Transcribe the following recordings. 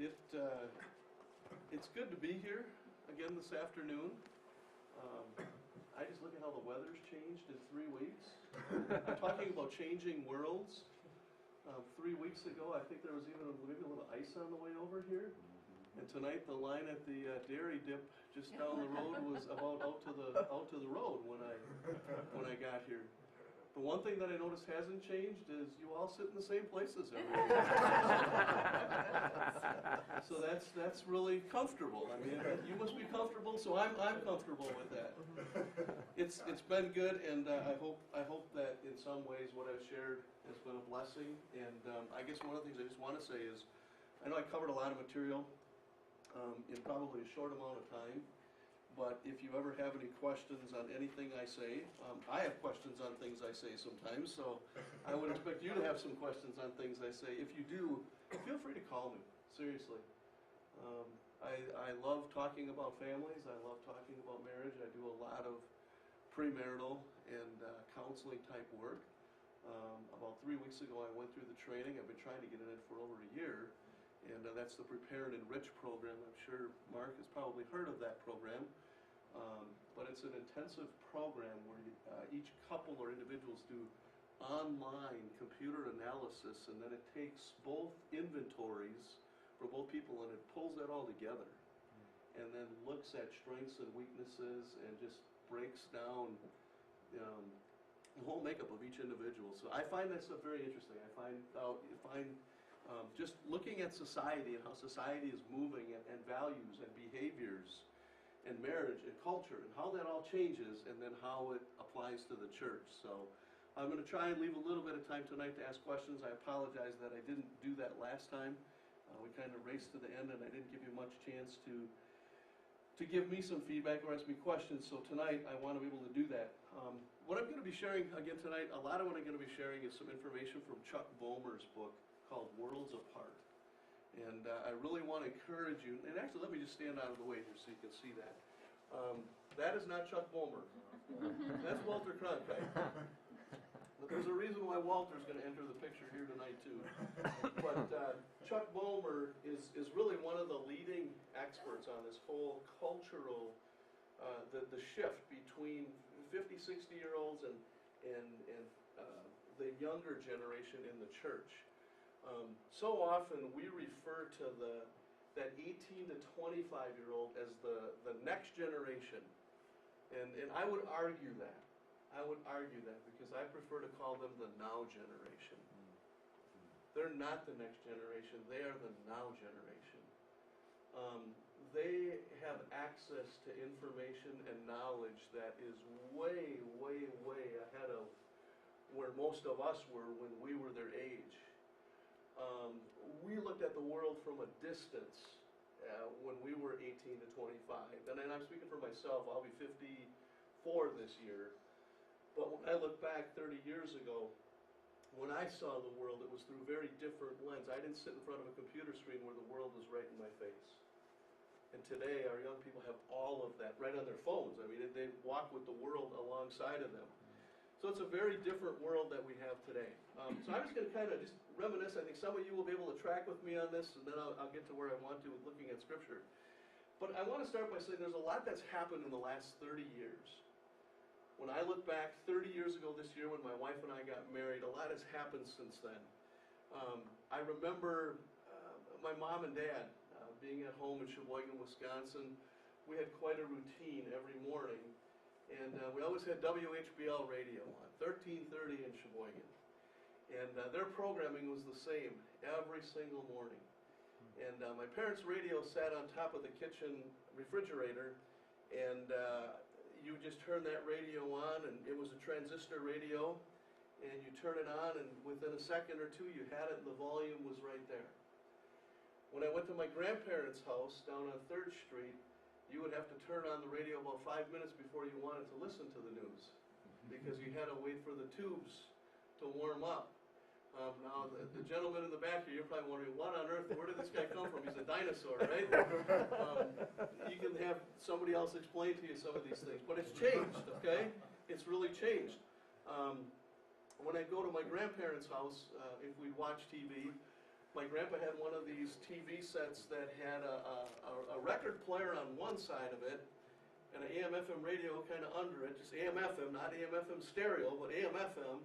It's good to be here again this afternoon. I just look at how the weather's changed in 3 weeks. I'm talking about changing worlds. 3 weeks ago, I think there was even maybe a little ice on the way over here. And tonight, the line at the dairy dip just down the road was about out to the road when I got here. The one thing that I noticed hasn't changed is you all sit in the same places every day. So that's really comfortable. I mean, you must be comfortable, so I'm comfortable with that. It's been good, and I hope that in some ways what I've shared has been a blessing. And I guess one of the things I just want to say is, I know I covered a lot of material in probably a short amount of time. But if you ever have any questions on anything I say, I have questions on things I say sometimes, so I would expect you to have some questions on things I say. If you do, feel free to call me, seriously. I love talking about families, I love talking about marriage. I do a lot of premarital and counseling type work. About 3 weeks ago I went through the training. I've been trying to get it in for over a year. And that's the Prepare and Enrich program. I'm sure Mark has probably heard of that program. But it's an intensive program where each couple or individuals do online computer analysis, and then it takes both inventories for both people and it pulls that all together. And then looks at strengths and weaknesses and just breaks down the whole makeup of each individual. So I find that stuff very interesting. I find just looking at society and how society is moving and values and behaviors and marriage and culture and how that all changes and then how it applies to the church. So I'm going to try and leave a little bit of time tonight to ask questions. I apologize that I didn't do that last time. We kind of raced to the end and I didn't give you much chance to give me some feedback or ask me questions. So tonight I want to be able to do that. What I'm going to be sharing again tonight, a lot of what I'm going to be sharing is some information from Chuck Boehmer's book called Worlds Apart. And I really want to encourage you, and actually let me just stand out of the way here so you can see that. That is not Chuck Boehmer. That's Walter Cronkite. But there's a reason why Walter's going to enter the picture here tonight too. But Chuck Boehmer is really one of the leading experts on this whole cultural, the shift between 50, 60-year-olds and the younger generation in the church. So often we refer to that 18 to 25-year-old as the next generation. And I would argue that. I would argue that because I prefer to call them the now generation. They're not the next generation, they are the now generation. They have access to information and knowledge that is way, way, way ahead of where most of us were when we were their age. We looked at the world from a distance when we were 18 to 25. And I'm speaking for myself, I'll be 54 this year. But when I look back 30 years ago, when I saw the world, it was through a very different lens. I didn't sit in front of a computer screen where the world was right in my face. And today, our young people have all of that right on their phones. I mean, they walk with the world alongside of them. So it's a very different world that we have today. So I'm just going to kind of just reminisce. I think some of you will be able to track with me on this, and then I'll get to where I want to with looking at Scripture. But I want to start by saying there's a lot that's happened in the last 30 years. When I look back 30 years ago this year when my wife and I got married, a lot has happened since then. I remember my mom and dad being at home in Sheboygan, Wisconsin. We had quite a routine every morning. And we always had WHBL radio on, 1330 in Sheboygan. And their programming was the same every single morning. And my parents' radio sat on top of the kitchen refrigerator, and you just turn that radio on, and it was a transistor radio, and you turn it on, and within a second or two you had it, and the volume was right there. When I went to my grandparents' house down on 3rd Street, you would have to turn on the radio about 5 minutes before you wanted to listen to the news, because you had to wait for the tubes to warm up. Now, the gentleman in the back here, you're probably wondering, what on earth, where did this guy come from? He's a dinosaur, right? You can have somebody else explain to you some of these things. But it's changed, okay? It's really changed. When I go to my grandparents' house, if we watch TV, My grandpa had one of these TV sets that had a record player on one side of it and an AM/FM radio kind of under it, just AM/FM, not AM/FM stereo, but AM/FM.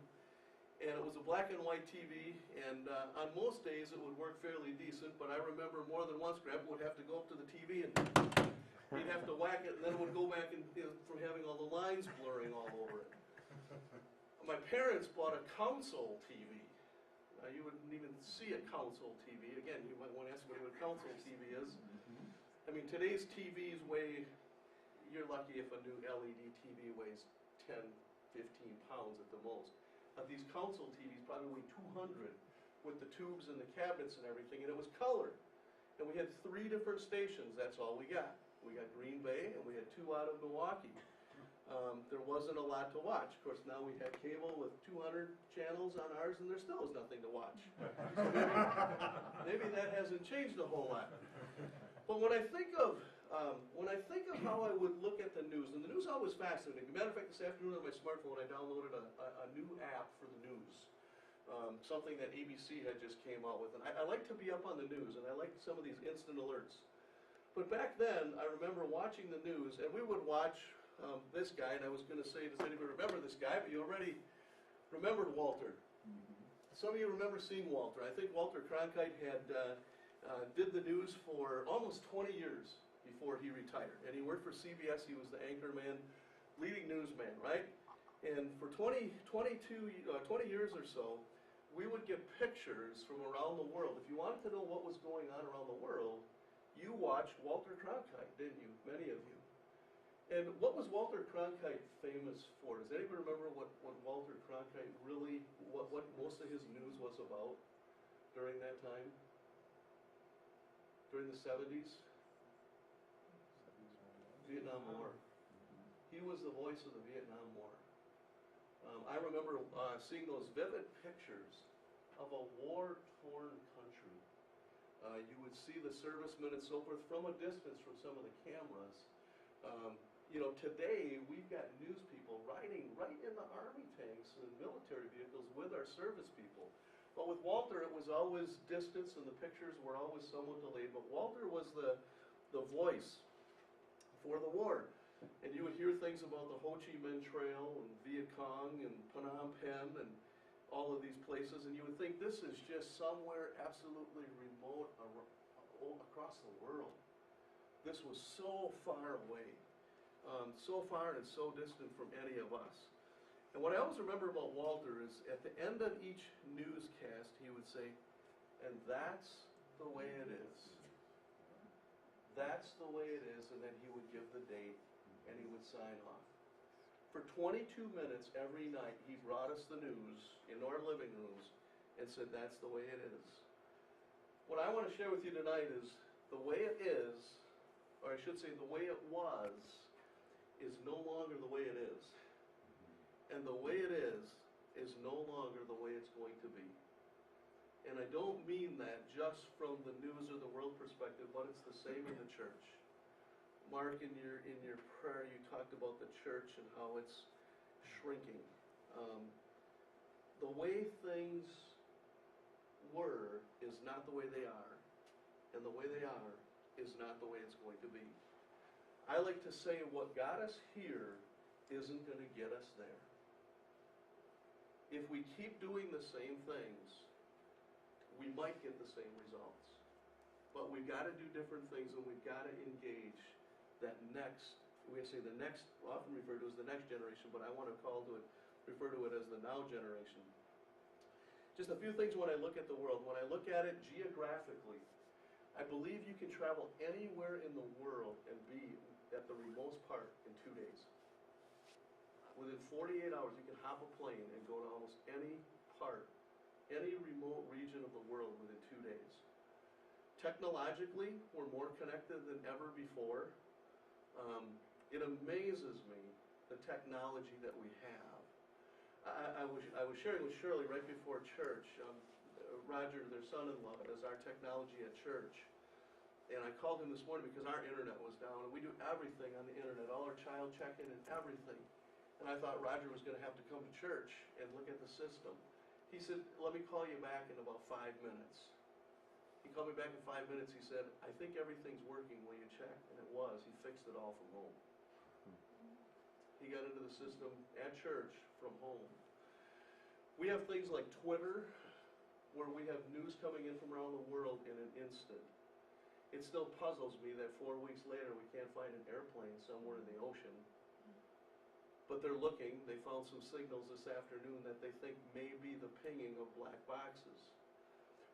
And it was a black and white TV, and on most days it would work fairly decent, but I remember more than once Grandpa would have to go up to the TV and he'd have to whack it, and then it would go back and, from having all the lines blurring all over it. My parents bought a console TV. Now you wouldn't even see a console TV. Again, you might want to ask what a console TV is. I mean, today's TVs weigh, you're lucky if a new LED TV weighs 10, 15 pounds at the most. These console TVs probably weigh 200 with the tubes and the cabinets and everything, and it was colored. And we had 3 different stations, that's all we got. We got Green Bay, and we had 2 out of Milwaukee. There wasn't a lot to watch. Of course, now we have cable with 200 channels on ours, and there still is nothing to watch. So maybe that hasn't changed a whole lot. But when I think of how I would look at the news, and the news always fascinating. As a matter of fact, this afternoon on my smartphone, I downloaded a new app for the news, something that ABC had just came out with. And I like to be up on the news, and I like some of these instant alerts. But back then, I remember watching the news, and we would watch this guy, and I was going to say, does anybody remember this guy? But you already remembered Walter. Some of you remember seeing Walter. I think Walter Cronkite had did the news for almost 20 years before he retired. And he worked for CBS. He was the anchor man, leading newsman, right? And for 20 years or so, we would get pictures from around the world. If you wanted to know what was going on around the world, you watched Walter Cronkite, didn't you? Many of you. And what was Walter Cronkite famous for? Does anybody remember what Walter Cronkite really, what most of his news was about during that time? During the 70s? Vietnam War. He was the voice of the Vietnam War. I remember seeing those vivid pictures of a war-torn country. You would see the servicemen and so forth from a distance from some of the cameras. You know, today we've got news people riding right in the army tanks and military vehicles with our service people. But with Walter, it was always distance and the pictures were always somewhat delayed. But Walter was the voice for the war. And you would hear things about the Ho Chi Minh Trail and Viet Cong and Phnom Penh and all of these places. And you would think this is just somewhere absolutely remote across the world. This was so far away. So far and so distant from any of us. And what I always remember about Walter is at the end of each newscast, he would say, and that's the way it is. That's the way it is, and then he would give the date, and he would sign off. For 22 minutes every night, he brought us the news in our living rooms and said, that's the way it is. What I want to share with you tonight is the way it is, or I should say the way it was, is no longer the way it is. And the way it is no longer the way it's going to be. And I don't mean that just from the news or the world perspective, but it's the same in the church. Mark, in your prayer, you talked about the church and how it's shrinking. The way things were is not the way they are, and the way they are is not the way it's going to be. I like to say what got us here isn't going to get us there. If we keep doing the same things, we might get the same results. But we've got to do different things, and we've got to engage that next, we say the next, often referred to as the next generation, but I want to refer to it as the now generation. Just a few things when I look at the world. When I look at it geographically, I believe you can travel anywhere in the world and be at the remote part in 2 days. Within 48 hours, you can hop a plane and go to almost any part, any remote region of the world within 2 days. Technologically, we're more connected than ever before. It amazes me, the technology that we have. I was sharing with Shirley right before church. Roger, their son-in-law, does our technology at church. And I called him this morning because our internet was down, and we do everything on the internet, all our child check-in and everything. And I thought Roger was going to have to come to church and look at the system. He said, let me call you back in about 5 minutes. He called me back in 5 minutes. He said, I think everything's working. Will you check? And it was. He fixed it all from home. He got into the system at church from home. We have things like Twitter, where we have news coming in from around the world in an instant. It still puzzles me that 4 weeks later we can't find an airplane somewhere in the ocean. But they're looking. They found some signals this afternoon that they think may be the pinging of black boxes.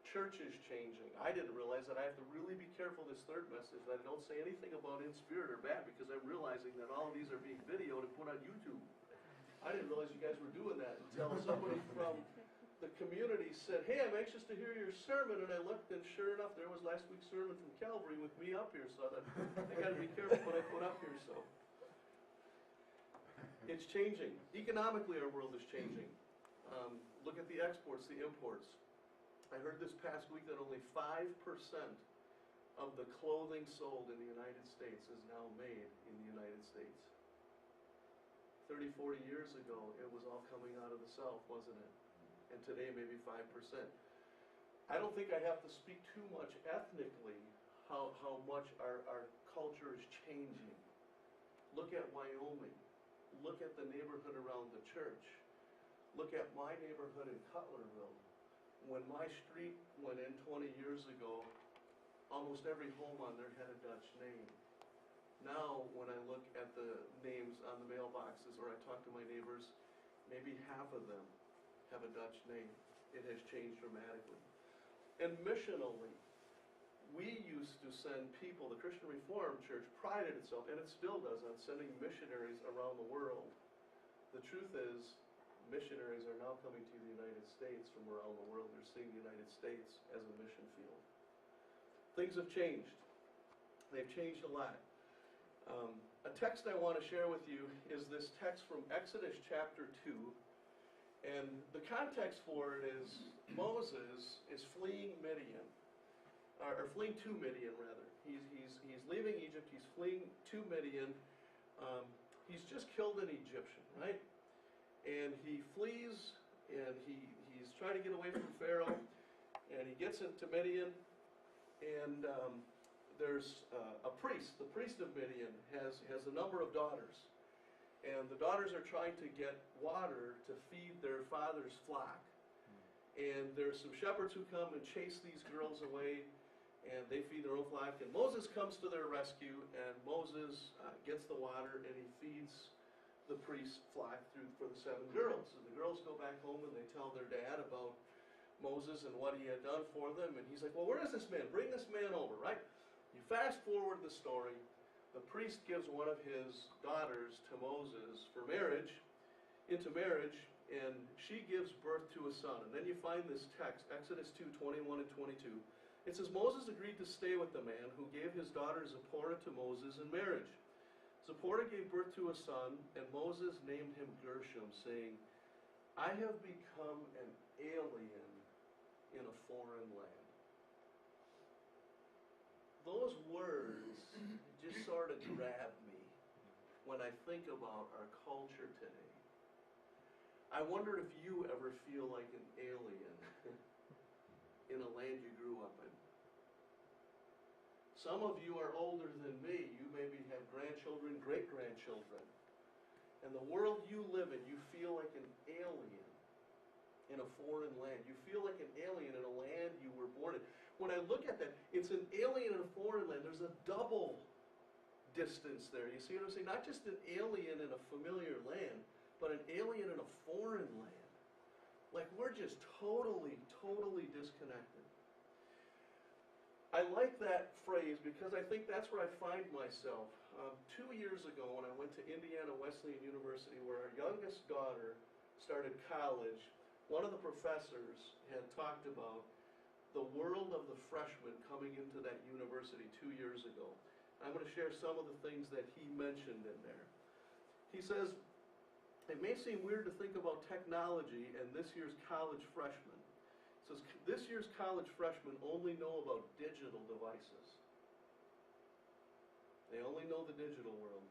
Church is changing. I didn't realize that I have to really be careful this third message, that I don't say anything about in spirit or bad, because I'm realizing that all of these are being videoed and put on YouTube. I didn't realize you guys were doing that until somebody from the community said, hey, I'm anxious to hear your sermon, and I looked, and sure enough, there was last week's sermon from Calvary with me up here, so I got to be careful what I put up here. So it's changing. Economically, our world is changing. Look at the exports, the imports. I heard this past week that only 5% of the clothing sold in the United States is now made in the United States. 30, 40 years ago, it was all coming out of the South, wasn't it? And today, maybe 5%. I don't think I have to speak too much ethnically how much our culture is changing. Look at Wyoming. Look at the neighborhood around the church. Look at my neighborhood in Cutlerville. When my street went in 20 years ago, almost every home on there had a Dutch name. Now, when I look at the names on the mailboxes or I talk to my neighbors, maybe half of them have a Dutch name. It has changed dramatically. And missionally, we used to send people, the Christian Reformed Church prided itself, and it still does, on sending missionaries around the world. The truth is, missionaries are now coming to the United States from around the world. They're seeing the United States as a mission field. Things have changed. They've changed a lot. A text I want to share with you is this text from Exodus chapter 2. And the context for it is Moses is fleeing Midian, or fleeing to Midian rather. He's leaving Egypt, he's fleeing to Midian. He's just killed an Egyptian, right? And he flees, and he's trying to get away from Pharaoh, and he gets into Midian, and there's a priest. The priest of Midian has a number of daughters, and the daughters are trying to get water to feed their father's flock. And there's some shepherds who come and chase these girls away, and they feed their own flock. And Moses comes to their rescue, and Moses gets the water, and he feeds the priest's flock for the 7 girls. And the girls go back home, and they tell their dad about Moses and what he had done for them. And he's like, well, where is this man? Bring this man over, right? You fast forward the story. The priest gives one of his daughters to Moses for marriage, into marriage, and she gives birth to a son. And then you find this text, Exodus 2:21 and 22. It says, Moses agreed to stay with the man who gave his daughter Zipporah to Moses in marriage. Zipporah gave birth to a son, and Moses named him Gershom, saying, I have become an alien in a foreign land. Those words just sort of grab me when I think about our culture today. I wonder if you ever feel like an alien in a land you grew up in. Some of you are older than me. You maybe have grandchildren, great-grandchildren. And the world you live in, you feel like an alien in a foreign land. You feel like an alien in a land you were born in. When I look at that, it's an alien in a foreign land. There's a double distance there. You see what I'm saying? Not just an alien in a familiar land, but an alien in a foreign land. Like we're just totally disconnected. I like that phrase because I think that's where I find myself. 2 years ago when I went to Indiana Wesleyan University, where our youngest daughter started college, one of the professors had talked about the world of the freshmen coming into that university 2 years ago. I'm going to share some of the things that he mentioned in there. He says, it may seem weird to think about technology and this year's college freshmen. It says, this year's college freshmen only know about digital devices. They only know the digital world.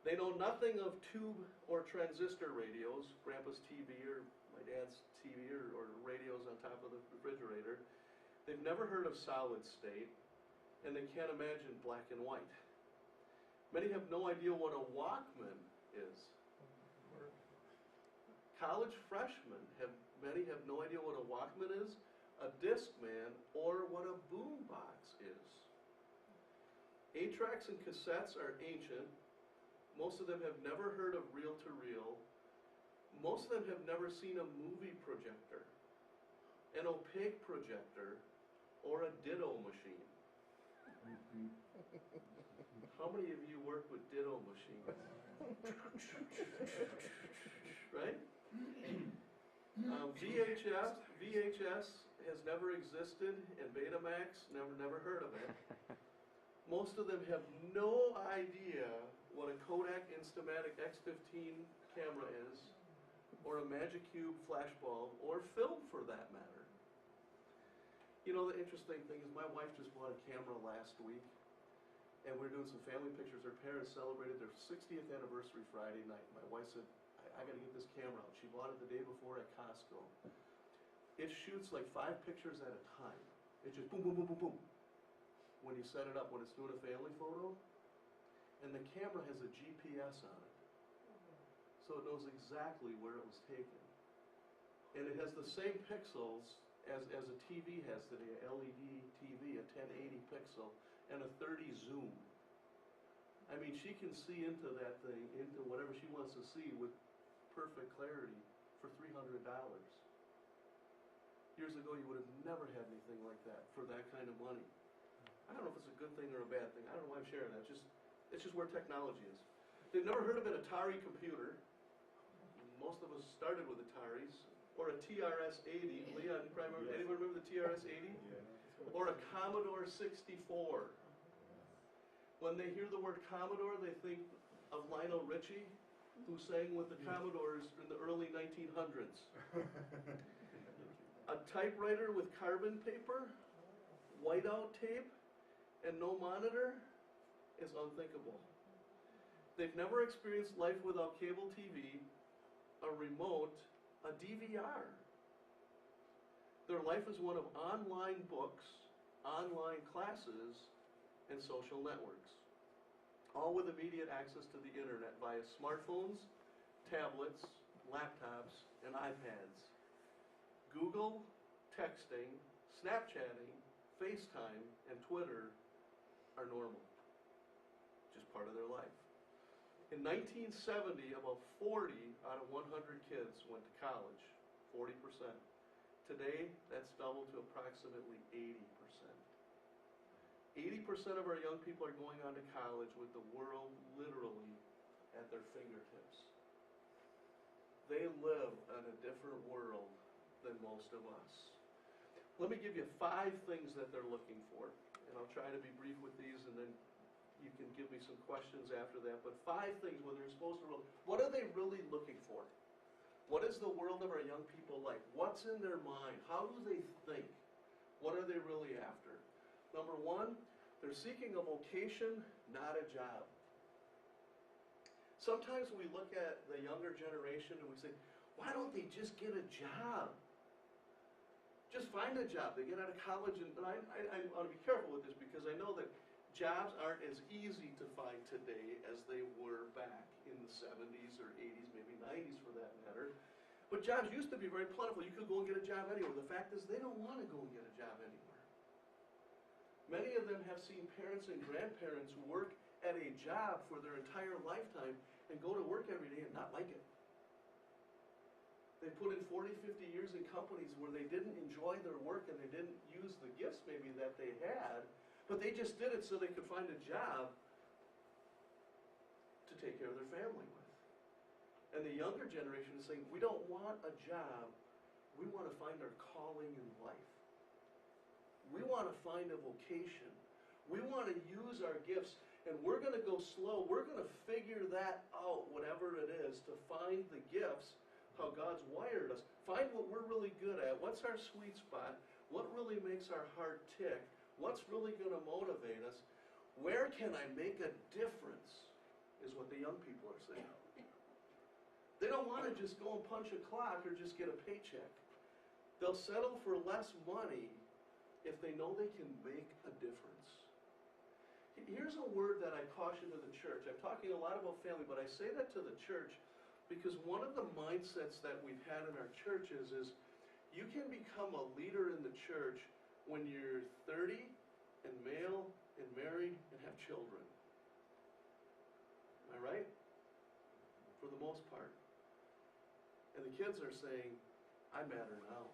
They know nothing of tube or transistor radios, Grandpa's TV or my dad's TV or radios on top of the refrigerator. They've never heard of solid state, and they can't imagine black and white. Many have no idea what a Walkman is. College freshmen, many have no idea what a Walkman is, a Discman, or what a boombox is. 8-tracks and cassettes are ancient. Most of them have never heard of reel-to-reel. Most of them have never seen a movie projector, an opaque projector, or a ditto machine. How many of you work with ditto machines? Right? VHS has never existed, and Betamax, never heard of it. Most of them have no idea what a Kodak Instamatic X15 camera is, or a Magic Cube flashbulb, or film for that matter. You know, the interesting thing is my wife just bought a camera last week, and we were doing some family pictures. Her parents celebrated their 60th anniversary Friday night. My wife said, I got to get this camera out. She bought it the day before at Costco. It shoots like 5 pictures at a time. It just boom, boom, boom, boom, boom. When you set it up, when it's doing a family photo, and the camera has a GPS on it. So it knows exactly where it was taken. And it has the same pixels as a TV has today, a LED TV, a 1080 pixel, and a 30 zoom. I mean, she can see into that thing, into whatever she wants to see with perfect clarity for $300. Years ago, you would have never had anything like that for that kind of money. I don't know if it's a good thing or a bad thing. I don't know why I'm sharing that. It's just where technology is. They've never heard of an Atari computer. Most of us started with Ataris. Or a TRS-80. Leon, anyone remember the TRS-80? Yeah. Or a Commodore 64. When they hear the word Commodore, they think of Lionel Richie, who sang with the Commodores in the early 1900s. A typewriter with carbon paper, whiteout tape, and no monitor is unthinkable. They've never experienced life without cable TV, a remote, a DVR. Their life is one of online books, online classes, and social networks, all with immediate access to the internet via smartphones, tablets, laptops, and iPads. Google, texting, Snapchatting, FaceTime, and Twitter are normal, just part of their life. In 1970, about 40 out of 100 kids went to college, 40%. Today, that's doubled to approximately 80%. 80% of our young people are going on to college with the world literally at their fingertips. They live in a different world than most of us. Let me give you 5 things that they're looking for, and I'll try to be brief with these, and then you can give me some questions after that. But 5 things when they're supposed to really, what are they really looking for? What is the world of our young people like? What's in their mind? How do they think? What are they really after? Number 1, they're seeking a vocation, not a job. Sometimes we look at the younger generation and we say, why don't they just get a job? Just find a job. They get out of college, and I want to be careful with this because I know that jobs aren't as easy to find today as they were back in the 70s or 80s, maybe 90s for that matter. But jobs used to be very plentiful. You could go and get a job anywhere. The fact is they don't want to go and get a job anywhere. Many of them have seen parents and grandparents work at a job for their entire lifetime and go to work every day and not like it. They put in 40, 50 years in companies where they didn't enjoy their work and they didn't use the gifts maybe that they had, but they just did it so they could find a job to take care of their family with. And the younger generation is saying, we don't want a job, we want to find our calling in life. We want to find a vocation. We want to use our gifts, and we're going to go slow. We're going to figure that out, whatever it is, to find the gifts, how God's wired us. Find what we're really good at. What's our sweet spot? What really makes our heart tick? What's really going to motivate us? Where can I make a difference, is what the young people are saying. They don't want to just go and punch a clock or just get a paycheck. They'll settle for less money if they know they can make a difference. Here's a word that I caution to the church. I'm talking a lot about family, but I say that to the church because one of the mindsets that we've had in our churches is you can become a leader in the church when you're 30 and male and married and have children. Am I right? For the most part. And the kids are saying, I matter now.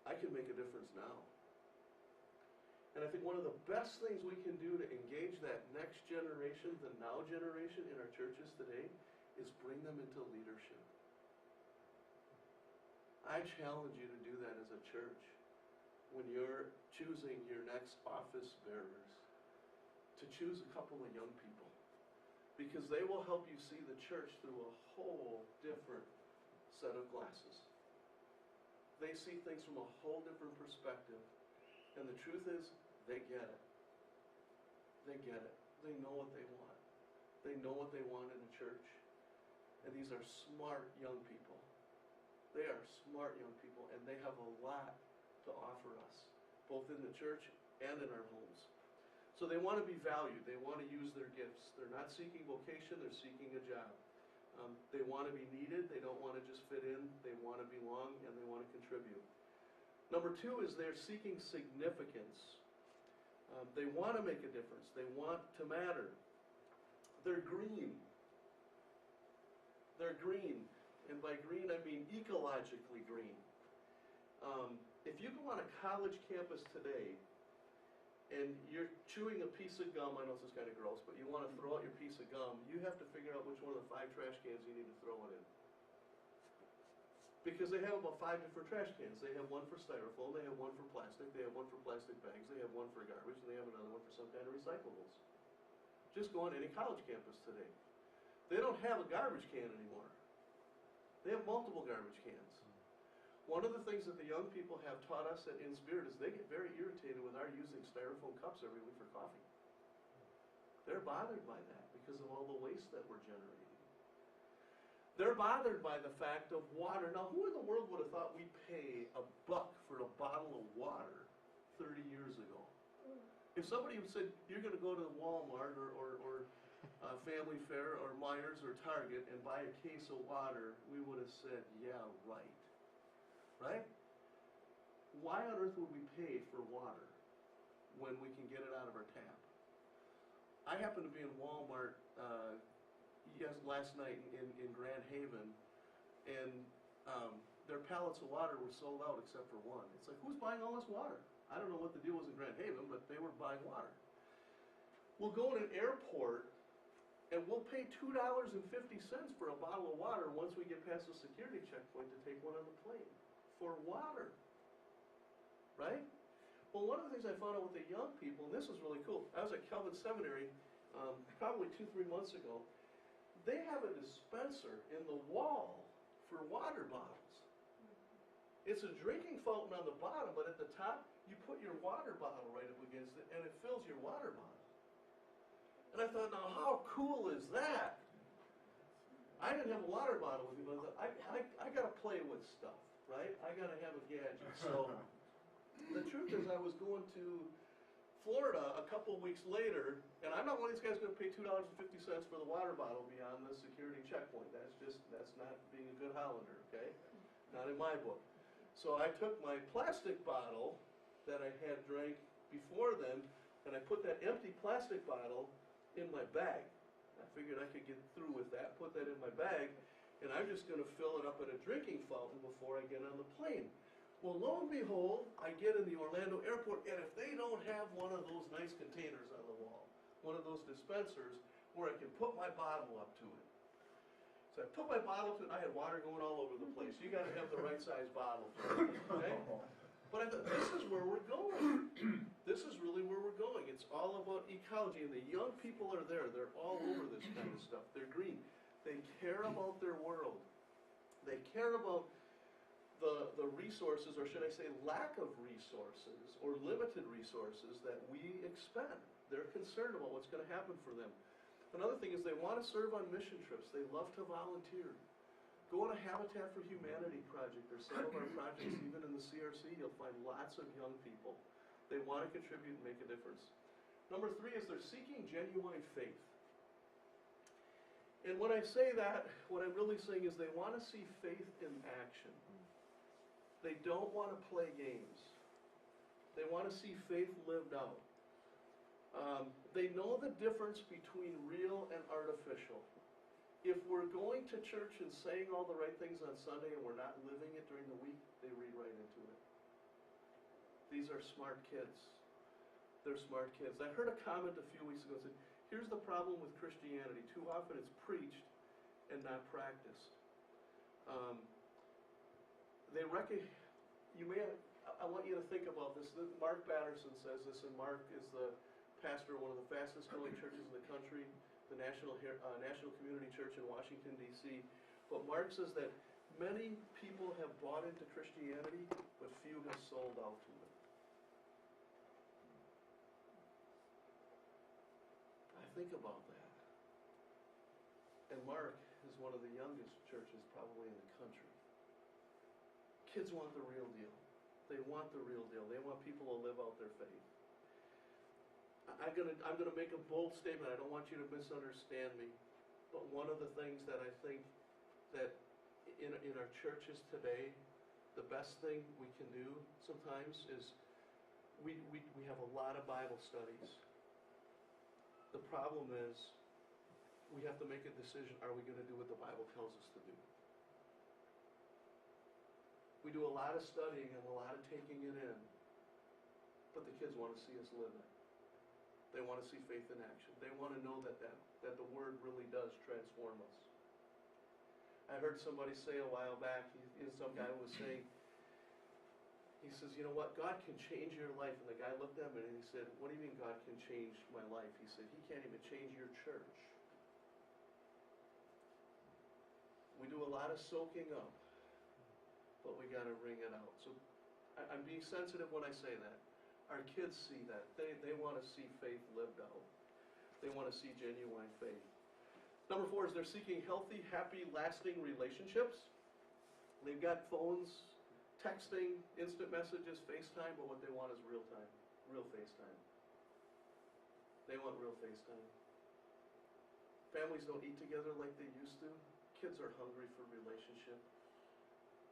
I can make a difference now. And I think one of the best things we can do to engage that next generation, the now generation in our churches today, is bring them into leadership. I challenge you to do that as a church when you're choosing your next office bearers, to choose a couple of young people, because they will help you see the church through a whole different set of glasses. They see things from a whole different perspective, and the truth is, they get it. They get it. They know what they want. They know what they want in a church. And these are smart young people. They are smart young people, and they have a lot to offer us, both in the church and in our homes. So they want to be valued. They want to use their gifts. They're not seeking vocation. They're seeking a job. They want to be needed. They don't want to just fit in. They want to belong, and they want to contribute. Number two is they're seeking significance. They want to make a difference. They want to matter. They're green. They're green. And by green, I mean ecologically green. If you go on a college campus today and you're chewing a piece of gum, I know this is kind of gross, but you want to throw out your piece of gum, you have to figure out which one of the 5 trash cans you need to throw it in. Because they have about 5 different trash cans. They have one for styrofoam, they have one for plastic, they have one for plastic bags, they have one for garbage, and they have another one for some kind of recyclables. Just go on any college campus today. They don't have a garbage can anymore. They have multiple garbage cans. One of the things that the young people have taught us in Spirit is they get very irritated with our using styrofoam cups every week for coffee. They're bothered by that because of all the waste that we're generating. They're bothered by the fact of water. Now, who in the world would have thought we'd pay $1 for a bottle of water 30 years ago? If somebody said, you're going to go to Walmart or Family Fair or Myers or Target and buy a case of water, we would have said, yeah, right. Right? Why on earth would we pay for water when we can get it out of our tap? I happened to be in Walmart last night in Grand Haven, and their pallets of water were sold out except for one. It's like, who's buying all this water? I don't know what the deal was in Grand Haven, but they were buying water. We'll go in an airport, and we'll pay $2.50 for a bottle of water once we get past the security checkpoint to take one on the plane. For water. Right? Well, one of the things I found out with the young people, and this was really cool, I was at Calvary Seminary probably 2-3 months ago. They have a dispenser in the wall for water bottles. It's a drinking fountain on the bottom, but at the top, you put your water bottle right up against it, and it fills your water bottle. And I thought, now how cool is that? I didn't have a water bottle with me, but I thought, I got to play with stuff, right? I got to have a gadget. So the truth is I was going to Florida a couple of weeks later, and I'm not one of these guys going to pay $2.50 for the water bottle beyond the security checkpoint. That's not being a good Hollander, okay? Not in my book. So I took my plastic bottle that I had drank before then, and I put that empty plastic bottle in my bag. I figured I could get through with that, put that in my bag, and I'm just going to fill it up at a drinking fountain before I get on the plane. Well, lo and behold, I get in the Orlando airport, and if they don't have one of those nice containers on the wall, one of those dispensers where I can put my bottle up to it. So I put my bottle to it, I had water going all over the place. You got to have the right size bottle for it, okay? But I thought, this is where we're going. This is really where we're going. It's all about ecology, and the young people are there. They're all over this kind of stuff. They're green. They care about their world. They care about the resources, or should I say lack of resources, or limited resources that we expend. They're concerned about what's going to happen for them. Another thing is they want to serve on mission trips. They love to volunteer. Go on a Habitat for Humanity project, or some of our projects, even in the CRC, you'll find lots of young people. They want to contribute and make a difference. Number 3 is they're seeking genuine faith. And when I say that, what I'm really saying is they want to see faith in action. They don't want to play games. They want to see faith lived out. They know the difference between real and artificial. If we're going to church and saying all the right things on Sunday and we're not living it during the week, they read right into it. These are smart kids. They're smart kids. I heard a comment a few weeks ago that said, here's the problem with Christianity. Too often it's preached and not practiced. I want you to think about this. Mark Batterson says this, and Mark is the pastor of one of the fastest growing churches in the country, the National Community Church in Washington, D.C. But Mark says that many people have bought into Christianity, but few have sold out to it. I think about that. And Mark is one of the youngest churches probably in the country. Kids want the real deal. They want the real deal. They want people to live out their faith. I'm gonna make a bold statement. I don't want you to misunderstand me. But one of the things that I think that in our churches today, the best thing we can do sometimes is we have a lot of Bible studies. The problem is we have to make a decision. Are we going to do what the Bible tells us to do? We do a lot of studying and a lot of taking it in, but the kids want to see us live it. They want to see faith in action. They want to know that the Word really does transform us. I heard somebody say a while back, some guy was saying, he says, you know what, God can change your life. And the guy looked at him and he said, what do you mean God can change my life? He said, He can't even change your church. We do a lot of soaking up, but we got to wring it out. So I'm being sensitive when I say that. Our kids see that. They want to see faith lived out. They want to see genuine faith. Number 4 is they're seeking healthy, happy, lasting relationships. They've got phones, texting, instant messages, FaceTime, but what they want is real time, real FaceTime. They want real FaceTime. Families don't eat together like they used to. Kids are hungry for relationship.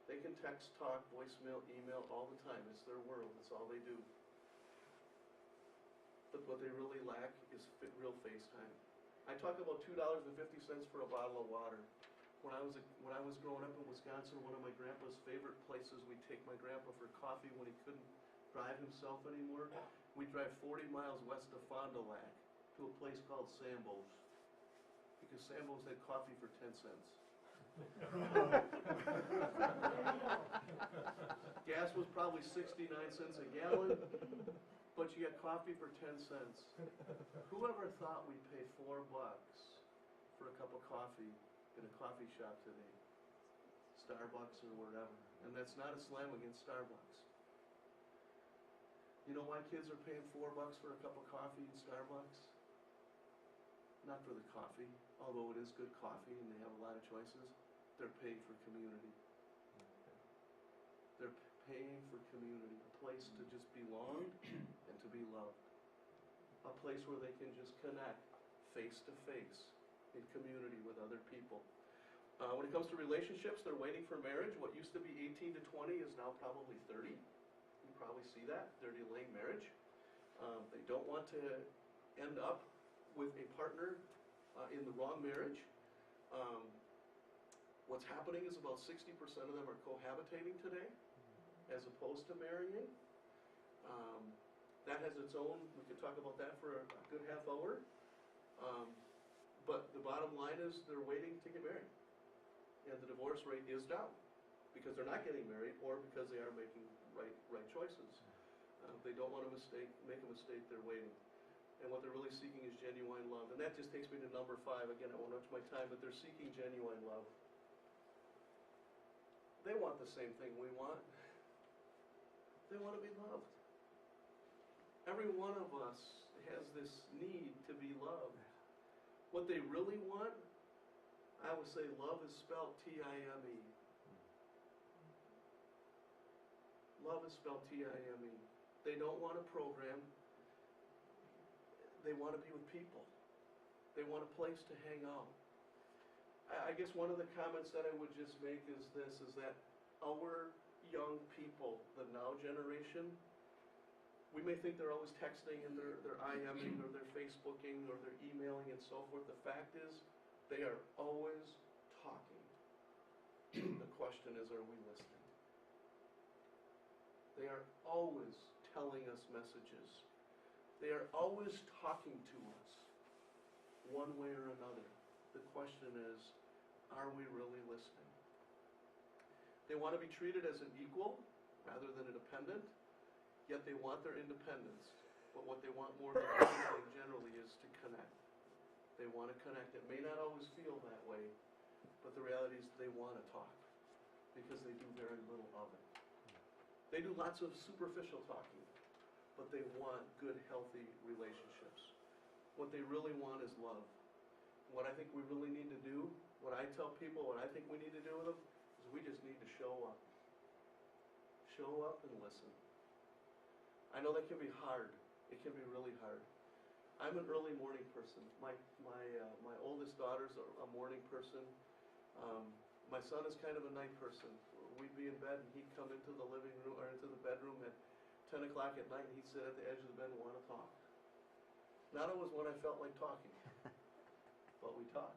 They can text, talk, voicemail, email all the time. It's their world. It's all they do. But what they really lack is real FaceTime. I talk about $2.50 for a bottle of water. When I was growing up in Wisconsin, one of my grandpa's favorite places, we'd take my grandpa for coffee when he couldn't drive himself anymore. We'd drive 40 miles west of Fond du Lac to a place called Sambo's, because Sambo's had coffee for 10 cents. Gas was probably 69 cents a gallon, but you got coffee for 10 cents. Whoever thought we'd pay $4 for a cup of coffee in a coffee shop today? Starbucks or whatever. And that's not a slam against Starbucks. You know why kids are paying $4 for a cup of coffee in Starbucks? Not for the coffee, although it is good coffee and they have a lot of choices. They're paying for community. They're paying for community, a place to just belong and to be loved. A place where they can just connect face to face in community with other people. When it comes to relationships, they're waiting for marriage. What used to be 18 to 20 is now probably 30. You probably see that. They're delaying marriage. They don't want to end up with a partner in the wrong marriage. What's happening is about 60% of them are cohabitating today, as opposed to marrying. That has its own, we could talk about that for a good half hour. But the bottom line is they're waiting to get married. And the divorce rate is down because they're not getting married or because they are making right choices. They don't want to make a mistake, they're waiting. And what they're really seeking is genuine love. And that just takes me to number 5. Again, I won't touch my time, but they're seeking genuine love. They want the same thing we want. They want to be loved. Every one of us has this need to be loved. What they really want, I would say love is spelled T-I-M-E. Love is spelled T-I-M-E. They don't want a program. They want to be with people. They want a place to hang out. I guess one of the comments that I would just make is this, is that our young people, the now generation, we may think they're always texting and they're IMing or they're Facebooking or they're emailing and so forth. The fact is, they are always talking. The question is, are we listening? They are always telling us messages. They are always talking to us, one way or another. The question is, are we really listening? They want to be treated as an equal rather than a dependent, yet they want their independence. But what they want more than anything generally is to connect. They want to connect. It may not always feel that way, but the reality is they want to talk because they do very little of it. They do lots of superficial talking, but they want good, healthy relationships. What they really want is love. What I think we really need to do, what I tell people, what I think we need to do with them, is we just need to show up. Show up and listen. I know that can be hard. It can be really hard. I'm an early morning person. My oldest daughter's a morning person. My son is kind of a night person. We'd be in bed and he'd come into the living room or into the bedroom at 10 o'clock at night and he'd sit at the edge of the bed and want to talk. Not always when I felt like talking, but we talk.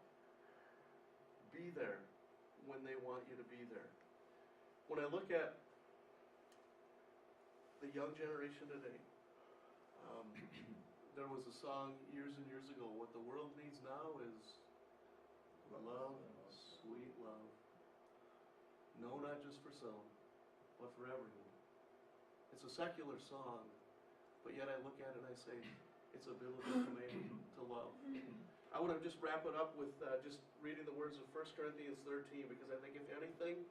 Be there when they want you to be there. When I look at the young generation today, there was a song years and years ago, what the world needs now is love, sweet love. No, not just for some, but for everyone. It's a secular song, but yet I look at it and I say, it's a biblical command to love. I want to just wrap it up with just reading the words of 1 Corinthians 13, because I think if anything,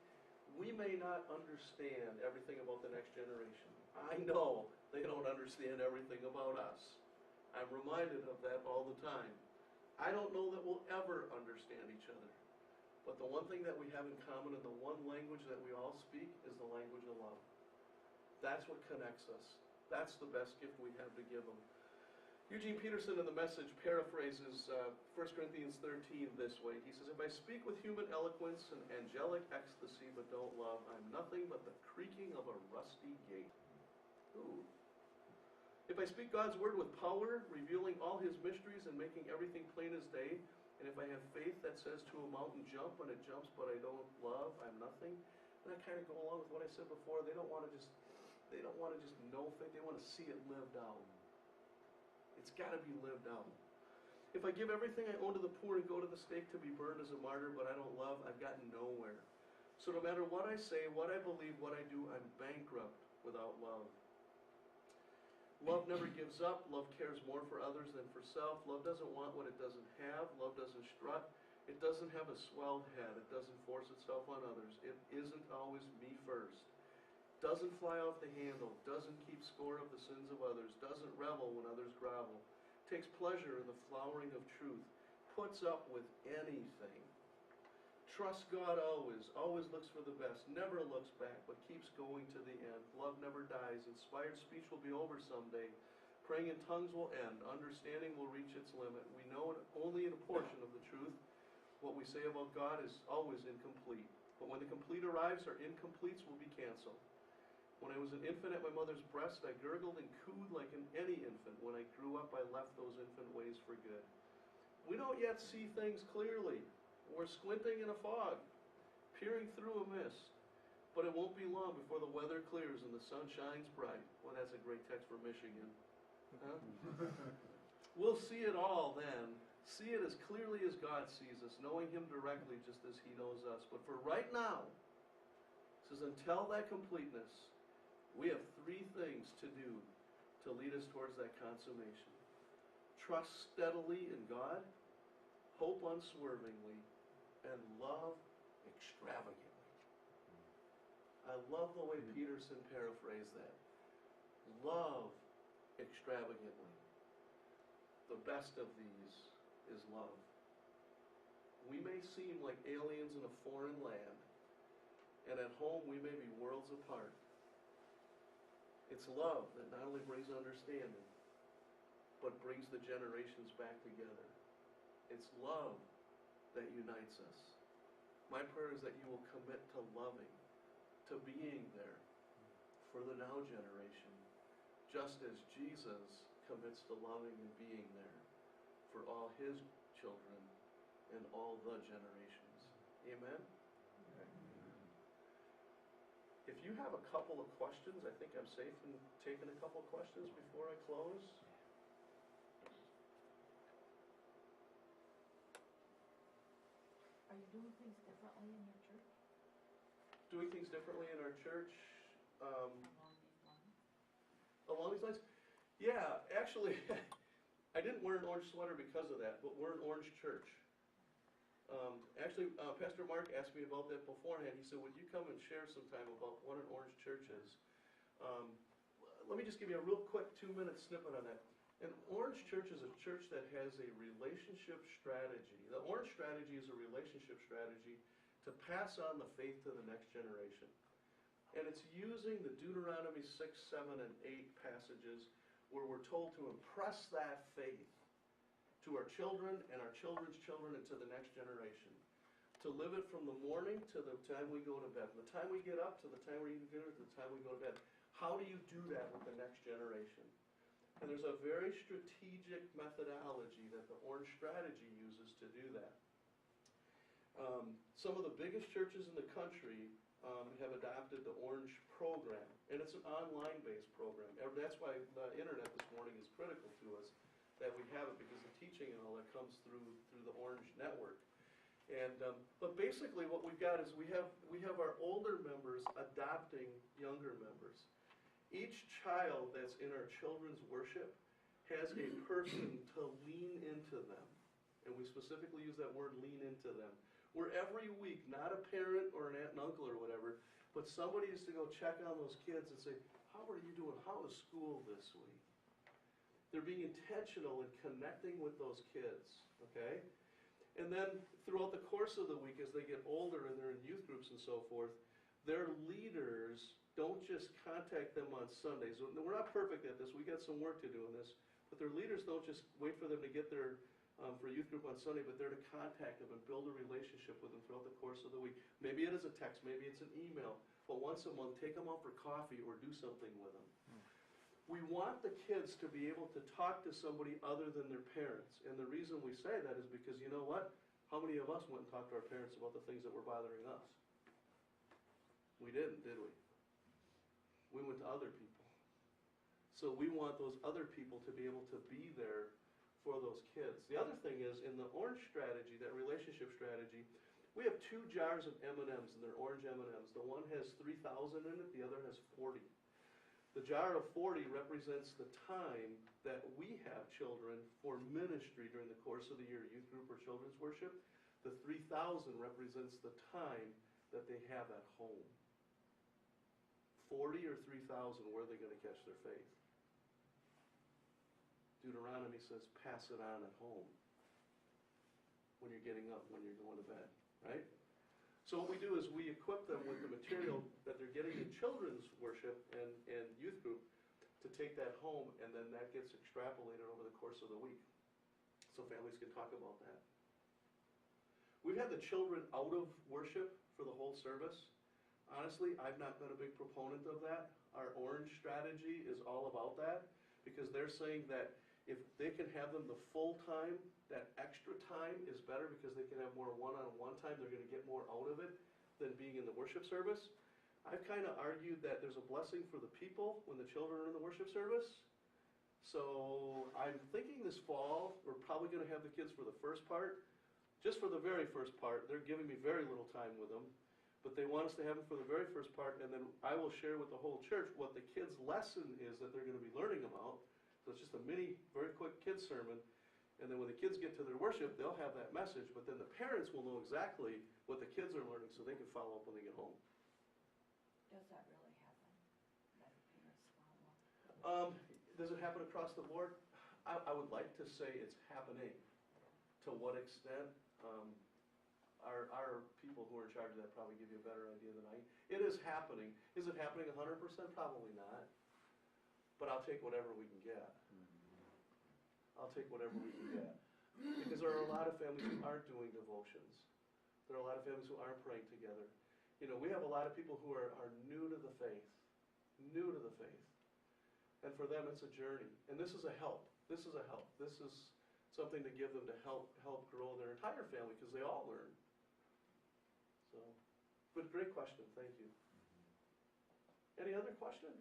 we may not understand everything about the next generation. I know they don't understand everything about us. I'm reminded of that all the time. I don't know that we'll ever understand each other. But the one thing that we have in common and the one language that we all speak is the language of love. That's what connects us. That's the best gift we have to give them. Eugene Peterson in the Message paraphrases 1 Corinthians 13 this way. He says, if I speak with human eloquence and angelic ecstasy but don't love, I'm nothing but the creaking of a rusty gate. Ooh. If I speak God's word with power, revealing all his mysteries and making everything plain as day, and if I have faith that says to a mountain, jump, and it jumps, but I don't love, I'm nothing. And I kind of go along with what I said before. They don't want to just know faith. They want to see it lived out. It's got to be lived out. If I give everything I own to the poor and go to the stake to be burned as a martyr, but I don't love, I've gotten nowhere. So no matter what I say, what I believe, what I do, I'm bankrupt without love. Love never gives up. Love cares more for others than for self. Love doesn't want what it doesn't have. Love doesn't strut. It doesn't have a swelled head. It doesn't force itself on others. It isn't always me first. Doesn't fly off the handle. Doesn't keep score of the sins of others. Doesn't revel when others grovel. Takes pleasure in the flowering of truth. Puts up with anything. Trusts God always. Always looks for the best. Never looks back, but keeps going to the end. Love never dies. Inspired speech will be over someday. Praying in tongues will end. Understanding will reach its limit. We know it only in a portion of the truth. What we say about God is always incomplete. But when the complete arrives, our incompletes will be canceled. When I was an infant at my mother's breast, I gurgled and cooed like any infant. When I grew up, I left those infant ways for good. We don't yet see things clearly. We're squinting in a fog, peering through a mist. But it won't be long before the weather clears and the sun shines bright. Well, that's a great text for Michigan. Huh? We'll see it all then. See it as clearly as God sees us, knowing him directly just as he knows us. But for right now, it says, until that completeness, we have three things to do to lead us towards that consummation. Trust steadily in God, hope unswervingly, and love extravagantly. I love the way Peterson paraphrased that. Love extravagantly. The best of these is love. We may seem like aliens in a foreign land, and at home we may be worlds apart. It's love that not only brings understanding, but brings the generations back together. It's love that unites us. My prayer is that you will commit to loving, to being there for the now generation, just as Jesus commits to loving and being there for all his children and all the generations. Amen? If you have a couple of questions, I think I'm safe in taking a couple of questions before I close. Are you doing things differently in your church Doing things differently in our church, along these lines? along these lines? Yeah, actually, I didn't wear an orange sweater because of that, but we're an orange church. Pastor Mark asked me about that beforehand. He said, would you come and share some time about what an orange church is? Let me just give you a real quick 2-minute snippet on that. An orange church is a church that has a relationship strategy. The orange strategy is a relationship strategy to pass on the faith to the next generation. And it's using the Deuteronomy 6, 7, and 8 passages where we're told to impress that faith to our children and our children's children and to the next generation. To live it from the morning to the time we go to bed. From the time we get up to the time we eat dinner to the time we go to bed. How do you do that with the next generation? And there's a very strategic methodology that the Orange Strategy uses to do that. Some of the biggest churches in the country have adopted the Orange program, and it's an online-based program. That's why the internet this morning is critical to us, that we have it, because the teaching and all that comes through the Orange network. And but basically what we've got is we have our older members adopting younger members. Each child that's in our children's worship has a person to lean into them. And we specifically use that word, lean into them. Where every week, not a parent or an aunt and uncle or whatever, but somebody is to go check on those kids and say, how are you doing? How is school this week? They're being intentional in connecting with those kids, okay? And then throughout the course of the week, as they get older and they're in youth groups and so forth, their leaders don't just contact them on Sundays. We're not perfect at this. We got some work to do in this. But their leaders don't just wait for them to get there for a youth group on Sunday, but they're to contact them and build a relationship with them throughout the course of the week. Maybe it is a text, maybe it's an email, but once a month, take them out for coffee or do something with them. We want the kids to be able to talk to somebody other than their parents. And the reason we say that is because, you know what? How many of us went and talked to our parents about the things that were bothering us? We didn't, did we? We went to other people. So we want those other people to be able to be there for those kids. The other thing is, in the Orange strategy, that relationship strategy, we have 2 jars of M&Ms, and they're orange M&Ms. The one has 3,000 in it, the other has 40. The jar of 40 represents the time that we have children for ministry during the course of the year, youth group or children's worship. The 3,000 represents the time that they have at home. 40 or 3,000, where are they going to catch their faith? Deuteronomy says, pass it on at home. When you're getting up, when you're going to bed, right? So what we do is we equip them with the material that they're getting in children's worship and youth group to take that home, and then that gets extrapolated over the course of the week. So families can talk about that. We've had the children out of worship for the whole service. Honestly, I've not been a big proponent of that. Our Orange strategy is all about that, because they're saying that if they can have them the full time, that extra time is better because they can have more one-on-one time. They're going to get more out of it than being in the worship service. I've kind of argued that there's a blessing for the people when the children are in the worship service. So I'm thinking this fall, we're probably going to have the kids for the first part. Just for the very first part, they're giving me very little time with them. But they want us to have them for the very first part, and then I will share with the whole church what the kids' lesson is that they're going to be learning about. So it's just a mini, very quick kids' sermon. And then when the kids get to their worship, they'll have that message. But then the parents will know exactly what the kids are learning so they can follow up when they get home. Does that really happen? That parents follow up? Does it happen across the board? I would like to say it's happening. To what extent? our people who are in charge of that probably give you a better idea than I. It is happening. Is it happening 100%? Probably not. But I'll take whatever we can get. I'll take whatever we can get. Because there are a lot of families who aren't doing devotions. There are a lot of families who aren't praying together. You know, we have a lot of people who are new to the faith. New to the faith. And for them, it's a journey. And this is a help. This is a help. This is something to give them to help grow their entire family, because they all learn. So, but great question. Thank you. Any other question?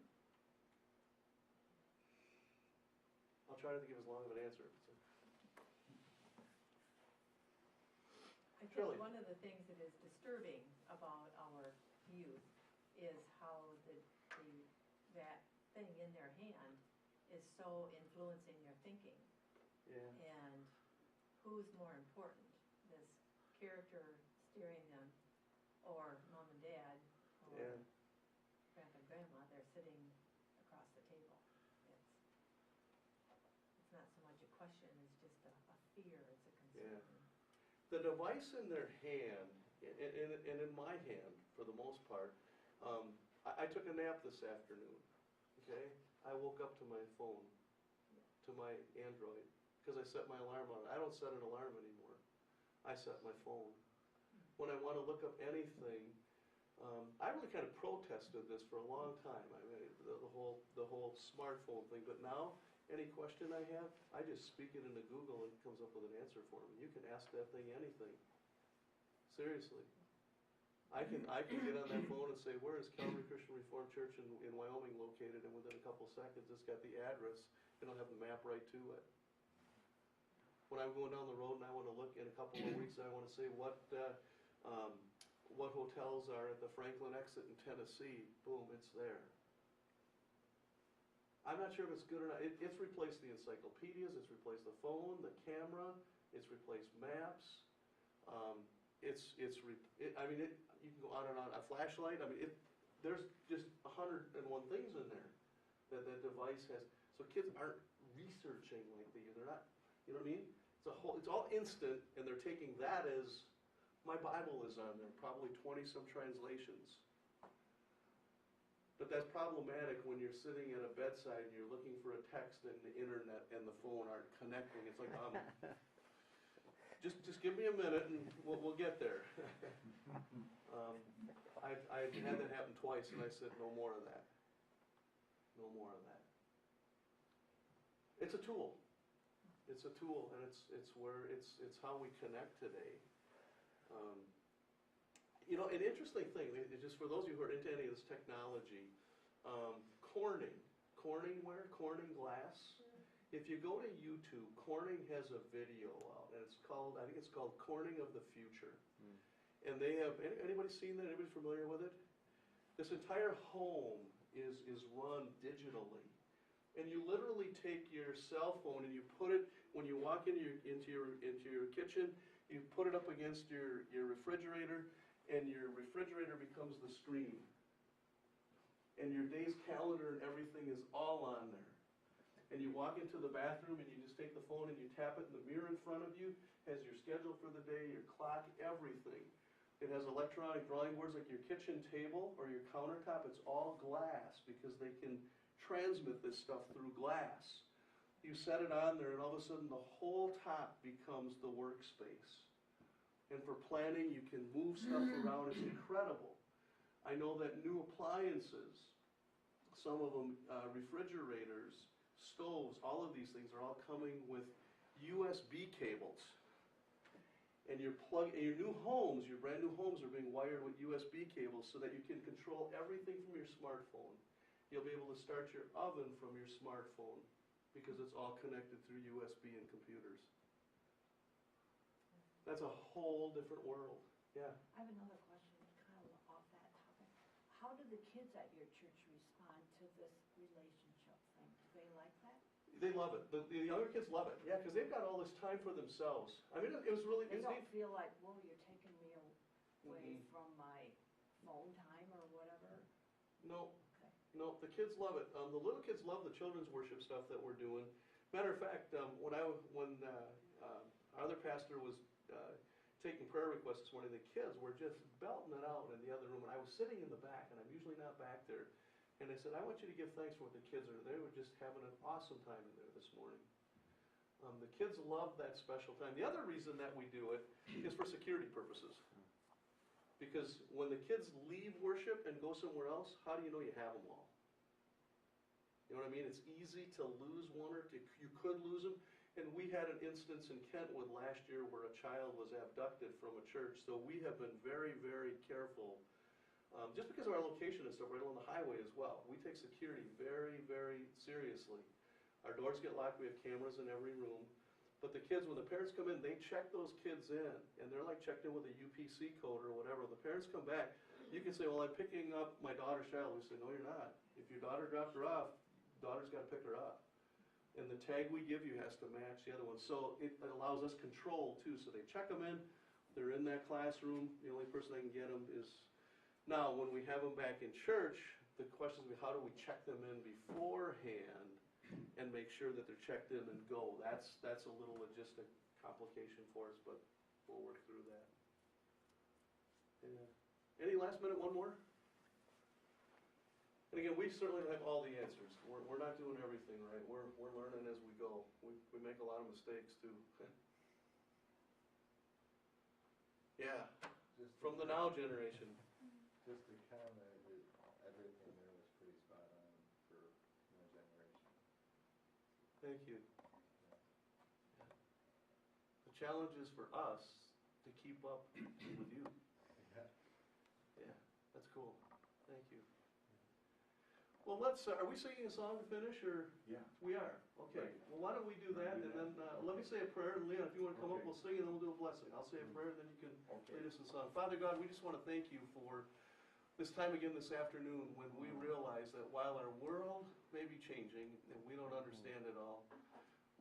I'll try not to give as long of an answer. I Shirley. think one of the things that is disturbing about our youth is how that thing in their hand is so influencing their thinking. Yeah. And who's more important, this character steering them, or mom and dad, or Yeah. grandpa and grandma, they're sitting across the table. It's not so much a question, it's just a fear, it's a concern. Yeah. The device in their hand, and in my hand, for the most part, I took a nap this afternoon, okay? I woke up to my phone, to my Android, because I set my alarm on it. I don't set an alarm anymore. I set my phone. When I want to look up anything, I really kind of protested this for a long time. I mean, the whole smartphone thing. But now, any question I have, I just speak it into Google and it comes up with an answer for me. You can ask that thing anything. Seriously. I can get on that phone and say, where is Calvary Christian Reformed Church in Wyoming located? And within a couple seconds, it's got the address, and I'll have the map right to it. When I'm going down the road and I want to look in a couple of weeks, I want to say what hotels are at the Franklin exit in Tennessee. Boom, it's there. I'm not sure if it's good or not. It's replaced the encyclopedias. It's replaced the phone, the camera. It's replaced maps. You can go on and on. A flashlight. I mean, there's just 101 things in there that that device has. So kids aren't researching like they. They're not. You know what I mean? It's all instant, and they're taking that as my Bible is on there. Probably 20-some translations. But that's problematic when you're sitting at a bedside and you're looking for a text and the internet and the phone aren't connecting. It's like, just give me a minute and we'll get there. I've had that happen twice, and I said, no more of that. No more of that. It's a tool. It's a tool, and it's how we connect today. You know, an interesting thing, just for those of you who are into any of this technology, Corning glass. If you go to YouTube, Corning has a video out, and I think it's called Corning of the Future. And they have, anybody seen that? Anybody familiar with it? This entire home is run digitally. And you literally take your cell phone and you put it, when you walk into your kitchen, you put it up against your refrigerator, and your refrigerator becomes the screen. And your day's calendar and everything is all on there. And you walk into the bathroom and you just take the phone and you tap it, and the mirror in front of you has your schedule for the day, your clock, everything. It has electronic drawing boards like your kitchen table or your countertop. It's all glass because they can transmit this stuff through glass. You set it on there, and all of a sudden the whole top becomes the workspace. And for planning, you can move stuff around. It's incredible. I know that new appliances, some of them refrigerators, stoves, all of these things are all coming with USB cables. And your new homes, your brand new homes are being wired with USB cables so that you can control everything from your smartphone. You'll be able to start your oven from your smartphone because it's all connected through USB and computers. That's a whole different world. Yeah. I have another question, kind of off that topic. How do the kids at your church respond to this relationship thing? Do they like that? They love it. The younger kids love it. Yeah, because they've got all this time for themselves. I mean, it was really. They don't feel like, whoa, you're taking me away from my phone time or whatever? No. Okay. No, the kids love it. The little kids love the children's worship stuff that we're doing. Matter of fact, when our other pastor was taking prayer requests this morning. The kids were just belting it out in the other room, and I was sitting in the back, and I'm usually not back there. And I said, I want you to give thanks for what the kids are. They were just having an awesome time in there this morning. The kids love that special time. The other reason that we do it is for security purposes. Because when the kids leave worship and go somewhere else, how do you know you have them all? You know what I mean? It's easy to lose one or two. You could lose them. And we had an instance in Kentwood last year where a child was abducted from a church. So we have been very, very careful. Just because of our location and stuff, right along the highway as well. We take security very, very seriously. Our doors get locked. We have cameras in every room. But the kids, when the parents come in, they check those kids in. And they're like checked in with a UPC code or whatever. The parents come back. You can say, well, I'm picking up my daughter's child. We say, no, you're not. If your daughter dropped her off, daughter's got to pick her up. And the tag we give you has to match the other one. So it allows us control, too. So they check them in. They're in that classroom. The only person that can get them is... Now, when we have them back in church, the question is, how do we check them in beforehand and make sure that they're checked in and go? That's a little logistic complication for us, but we'll work through that. Yeah. Any last minute, one more? And again, we certainly don't have all the answers. We're not doing everything right. We're learning as we go. We make a lot of mistakes too. Yeah, from the now generation. Just to comment, everything there was pretty spot on for my generation. Thank you. Yeah. The challenge is for us to keep up with you. Yeah. Yeah, that's cool. Thank you. Well, let's, are we singing a song to finish, or? Yeah. We are, okay. Well, why don't we do that, and then, let me say a prayer, and Leon, if you wanna come up, Okay. we'll sing, and then we'll do a blessing. I'll say a prayer, and then you can lead us in song. Father God, we just wanna thank you for this time again this afternoon, when we realize that while our world may be changing, and we don't understand it all,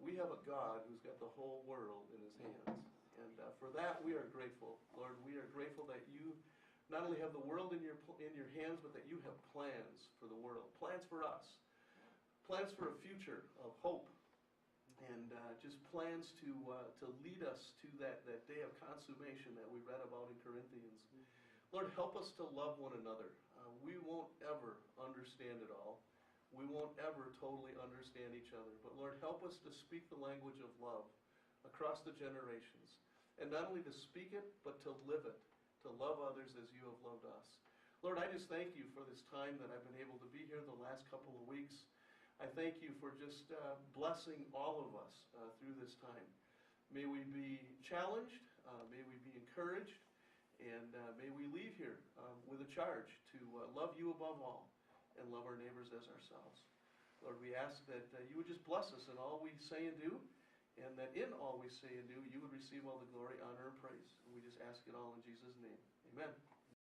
we have a God who's got the whole world in his hands. And for that, we are grateful. Lord, we are grateful that you not only have the world in your hands, but that you have plans for the world, plans for us, plans for a future of hope, and just plans to lead us to that day of consummation that we read about in Corinthians. Lord, help us to love one another. We won't ever understand it all. We won't ever totally understand each other. But Lord, help us to speak the language of love across the generations. And not only to speak it, but to live it, to love others as you have loved us. Lord, I just thank you for this time that I've been able to be here the last couple of weeks. I thank you for just blessing all of us through this time. May we be challenged, may we be encouraged, and may we leave here with a charge to love you above all and love our neighbors as ourselves. Lord, we ask that you would just bless us in all we say and do, and that in all we say and do, you would receive all the glory, honor, and praise. And we just ask it all in Jesus' name. Amen.